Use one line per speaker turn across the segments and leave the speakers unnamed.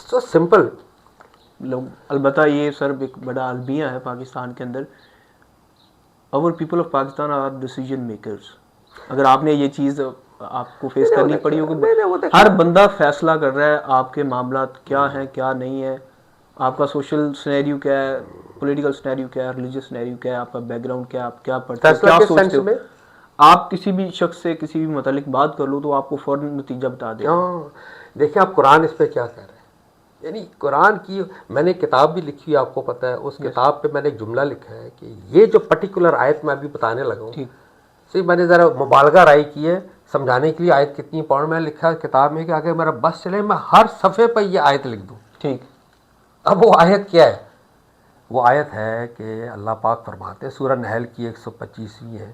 So simple.
لوگ البتہ یہ سر ایک بڑا المیہ ہے پاکستان کے اندر, اور people of Pakistan are decision makers. اگر آپ نے یہ چیز آپ کو فیس کرنی پڑی ہوگی, ہر بندہ فیصلہ کر رہا ہے آپ کے معاملات کیا ہیں کیا نہیں ہے, آپ کا سوشل سنیریو کیا ہے, پولیٹیکل سنیریو کیا ہے, ریلیجیس سنیریو کیا ہے, آپ کا بیک گراؤنڈ کیا ہے, آپ کیا پڑھتے ہو, کیا سوچتے ہو. آپ کسی بھی شخص سے کسی بھی متعلق بات کر لو تو آپ کو فوراً نتیجہ بتا دے.
دیکھیں آپ قرآن اس پہ کیا کہہ رہے ہیں, یعنی قرآن کی میں نے کتاب بھی لکھی ہے, آپ کو پتہ ہے اس کتاب پہ میں نے ایک جملہ لکھا ہے کہ یہ جو پرٹیکولر آیت میں ابھی بتانے لگا ہوں, صرف میں نے ذرا مبالغہ رائے کی ہے سمجھانے کے لیے آیت کتنی امپورٹنٹ. میں نے لکھا ہے کتاب میں کہ اگر میرا بس چلے میں ہر صفحے پہ یہ آیت لکھ دوں.
ٹھیک.
اب وہ آیت کیا ہے؟ وہ آیت ہے کہ اللہ پاک فرماتے ہیں, سورہ نحل کی 125ویں ہے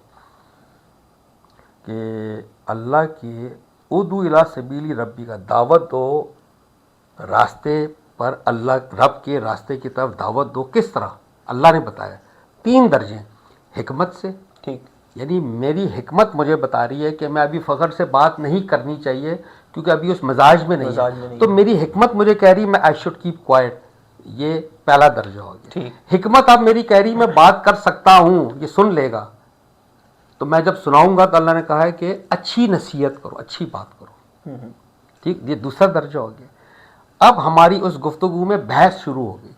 کہ اللہ کی ادعو الی سبیل ربی کا دعوت دو راستے پر, اللہ رب کے راستے کی طرف دعوت دو. کس طرح؟ اللہ نے بتایا 3 درجے. حکمت سے,
ٹھیک,
یعنی میری حکمت مجھے بتا رہی ہے کہ میں ابھی فخر سے بات نہیں کرنی چاہیے کیونکہ ابھی اس مزاج میں نہیں ہے, تو میری حکمت مجھے کہہ رہی میں آئی شوڈ کیپ کوائٹ. یہ پہلا درجہ ہو گیا. حکمت اب میری کہہ رہی میں بات کر سکتا ہوں, یہ سن لے گا, تو میں جب سناؤں گا تو اللہ نے کہا ہے کہ اچھی نصیحت کرو, اچھی بات کرو. ٹھیک, یہ دوسرا درجہ ہو گیا. اب ہماری اس گفتگو میں بحث شروع ہو گئی,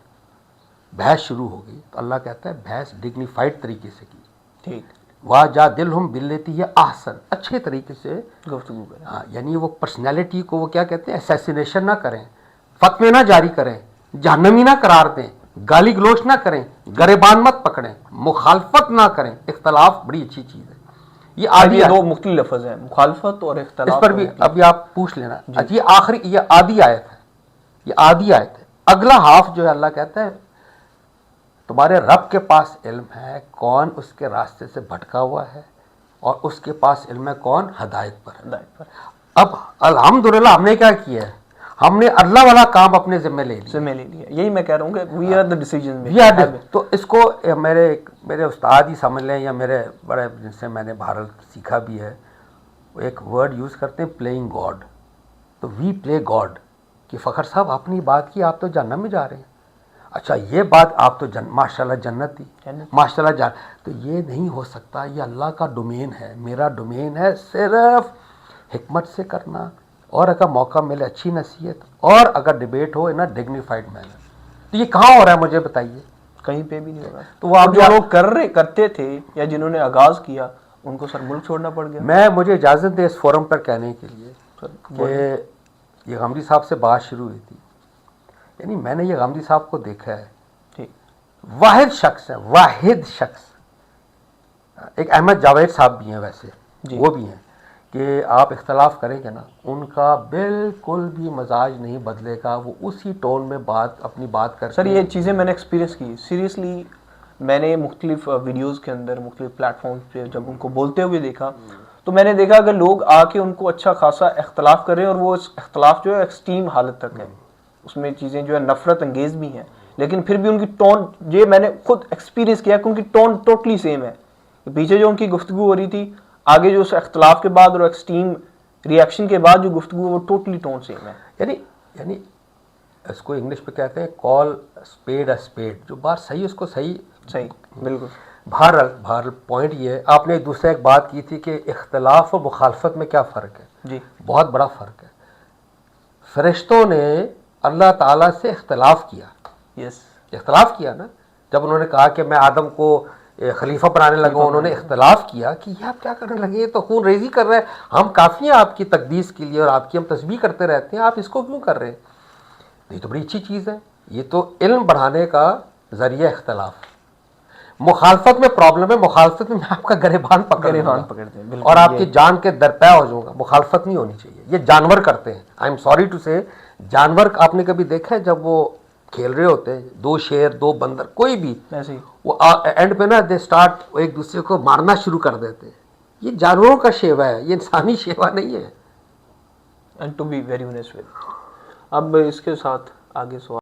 بحث شروع ہو گئی تو اللہ کہتا ہے بحث ڈگنیفائڈ طریقے سے کی.
ٹھیک,
وَجَادِلْهُمْ بِالَّتِی ہِیَ احسن, اچھے طریقے سے
گفتگو کریں.
یعنی وہ پرسنالٹی کو وہ کیا کہتے ہیں, اسیسینیشن نہ کریں, فتوے نہ جاری کریں, جہنمی نہ قرار دیں, گالی گلوچ نہ کریں, گریبان مت پکڑیں, مخالفت نہ کریں. اختلاف بڑی اچھی چیز ہے. یہ آدھی
2 مختلف لفظ ہیں, مخالفت اور اختلاف.
اس پر بھی ابھی آپ پوچھ لینا. یہ آخری, یہ آدھی آیت ہے, یہ آدھی آیت ہے. اگلا ہاف جو ہے اللہ کہتا ہے تمہارے رب کے پاس علم ہے کون اس کے راستے سے بھٹکا ہوا ہے, اور اس کے پاس علم ہے کون ہدایت پر. اب الحمدللہ ہم نے کیا کیا ہے, ہم نے اللہ والا کام اپنے ذمہ لے لیا.
یہی میں کہہ رہا ہوں کہ we are the decision maker.
تو اس کو میرے استاد ہی سمجھ لیں یا میرے بڑے جن سے میں نے بھارت سیکھا بھی ہے, وہ ایک ورڈ یوز کرتے ہیں پلئنگ گاڈ. تو وی پلے گاڈ کہ فخر صاحب آپ نے بات کی, آپ تو جہنم میں جا رہے ہیں. اچھا یہ بات آپ تو ماشاء اللہ جنت تھی, ماشاء اللہ تو یہ نہیں ہو سکتا, یہ اللہ کا ڈومین ہے, میرا ڈومین ہے صرف حکمت سے کرنا, اور اگر موقع ملے اچھی نصیحت, اور اگر ڈیبیٹ ہو ان ڈگنیفائڈ مینر. تو یہ کہاں ہو رہا ہے مجھے بتائیے,
کہیں پہ بھی نہیں ہو رہا. تو وہ آپ جو لوگ کرتے تھے یا جنہوں نے آغاز کیا ان کو سر ملک چھوڑنا پڑ گیا.
مجھے اجازت دے اس فورم پر کہنے کے لیے کہ یہ غامدی صاحب سے بات شروع ہوئی تھی, یعنی میں نے یہ غامدی صاحب کو دیکھا ہے, واحد شخص ہے, واحد شخص. ایک احمد جاوید صاحب بھی ہیں ویسے, وہ بھی ہیں کہ آپ اختلاف کریں گے نا, ان کا بالکل بھی مزاج نہیں بدلے گا, وہ اسی ٹون میں اپنی بات کرتے.
سر یہ چیزیں میں نے ایکسپیرینس کی سیریسلی, میں نے مختلف ویڈیوز کے اندر مختلف پلیٹ فارمز پہ جب ان کو بولتے ہوئے دیکھا تو میں نے دیکھا اگر لوگ آ کے ان کو اچھا خاصا اختلاف کر رہے ہیں, اور وہ اختلاف جو ہے ایکسٹریم حالت تک ہے, اس میں چیزیں جو ہے نفرت انگیز بھی ہیں, لیکن پھر بھی ان کی ٹون, یہ میں نے خود ایکسپیرینس کیا کہ ان کی ٹون ٹوٹلی سیم ہے. پیچھے جو ان کی گفتگو ہو رہی تھی, آگے جو اس اختلاف کے بعد اور ایکسٹریم ریئیکشن کے بعد جو گفتگو وہ ٹوٹلی ٹون سیم ہے.
یعنی اس کو انگلش پہ کہتے ہیں کال اسپیڈ اے اسپیڈ, جو بات صحیح اس کو صحیح
بالکل.
بہرحال پوائنٹ یہ ہے, آپ نے ایک بات کی تھی کہ اختلاف اور مخالفت میں کیا فرق ہے.
جی,
بہت بڑا فرق ہے. فرشتوں نے اللہ تعالیٰ سے اختلاف کیا. اختلاف کیا نا, جب انہوں نے کہا کہ میں آدم کو خلیفہ بنانے لگا, انہوں نے اختلاف کیا کہ یہ آپ کیا کرنے لگے, یہ تو خون ریزی کر رہے ہیں, ہم کافی ہیں آپ کی تقدیس کے لیے اور آپ کی ہم تسبیح کرتے رہتے ہیں, آپ اس کو کیوں کر رہے ہیں. یہ تو بڑی اچھی چیز ہے, یہ تو علم بڑھانے کا ذریعہ اختلاف. مخالفت میں پرابلم ہے, مخالفت میں آپ کا گریبان پکڑ دیں اور آپ کی جان کے درپے ہو جاؤں گا. مخالفت نہیں ہونی چاہیے, یہ جانور کرتے ہیں. آئی ایم سوری ٹو سے, جانور آپ نے کبھی دیکھا ہے جب وہ کھیل رہے ہوتے ہیں, 2 شیر 2 بندر کوئی بھی, وہ اینڈ پہ نا دے اسٹارٹ ایک دوسرے کو مارنا شروع کر دیتے ہیں. یہ جانوروں کا شیوا ہے, یہ انسانی شیوا نہیں ہے.
And to be very honest with, اب اس کے ساتھ آگے سوال